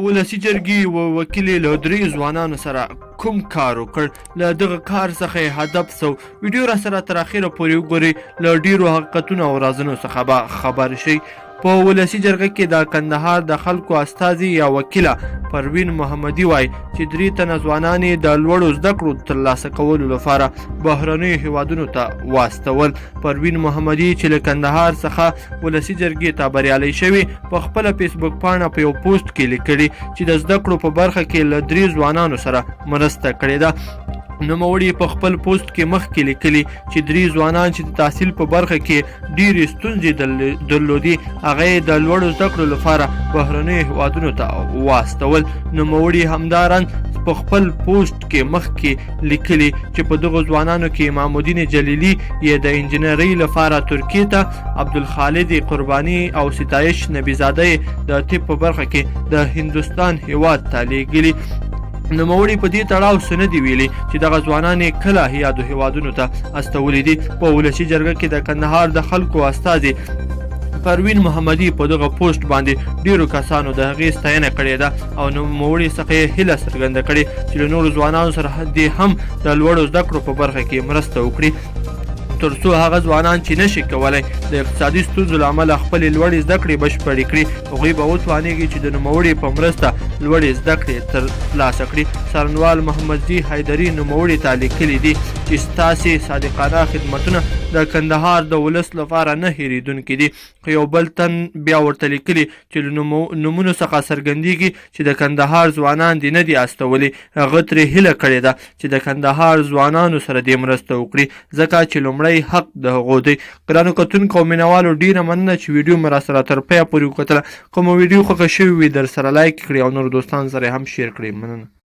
ولسي جرګې وکیل یې له 3 ځوانانو سره کوم کار وکړ، له دغه کار څخه یې هدف څه. ویډیو را سره تر اخره پورې وګورئ، له ډیرو حقیقتونو او رازونو څخه به خبر شئ. په ولسي جرګه کې د کندهار د خلکو استازي یا وکیله پروین محمدي وایي چې 3 تنه ځوانان یې د لوړو زده کړو ترلاسه کولو لپاره بهرنیو هیوادونو ته واستول. پروین محمدي چې له کندهار څخه ولسي جرګې ته بریالی شوی، په خپله فیسبوک پاڼه په یو پوسټ کې لیکلي چې د زده کړو په برخه کې له 3 ځوانانو سره مرسته کړې ده. نوموړي په خپل پوسټ کې مخکې لیکلي چې 3 ځوانان چې د تحصیل په برخه کې ډېرې ستونزې درلودې، هغه یې د لوړو زده کړو لپاره بهرنیو هیوادونو ته واستول. نوموړي همدارن په خپل پوسټ کې مخکې لیکلي چې په دغو ځوانانو کې امام الدین جلیلي یې د انجینرۍ لپاره ترکیې ته، عبدالخالد قرباني او ستایش نبیزاده یې د طب په برخه کې د هندوستان هیواد ته لیږلي. نوموړي په دې تړاو څه نه دي ویلي چې دغه ځوانان یې کله یادو هیوادونو ته استولي دي. په ولسي جرګه کې د کندهار د خلکو استازي پروین محمدي په دغه پوسټ باندې ډیرو کسانو د هغې ستاینه کړې ده او نوموړي څخه یې هیله څرګنده کړې چې له نورو ځوانانو سره دې هم د لوړو زده کړو په برخه کې مرسته وکړي، ترڅو هغه ځوانان چې نشي کولی د اقتصادي ستونزو له امله خپلې لوړې زده کړې بشپړې کړي، هغوی به وتوانیږي چې د نوموړي په مرسته لوړې زده کړې ترلاسه کړي. څارنوال محمدزي حیدري نوموړي ته لیکلي دي چې ستاسې صادقانه خدمتونه د کندهار د ولس لپاره نه هېرېدونکي دي. خو یو بل تن بیا ورته لیکلي چې له نومونو څخه څرګندېږي چې د کندهار ځوانان دې نه دي استولي. هغه ترې هیله کړې ده چې د کندهار ځوانانو سره دې مرسته وکړي، ځکه چې لومړی حق د هغو دی. ګرانو کتونکو او مینوالو، ډیره مننه چې ویډیو مې راسره تر پایه پورې وکتله. کومه ویډیو خوښه شوې وي در سره لایک کړئ او نورو دوستانو سره هم شیر کړئ. مننه.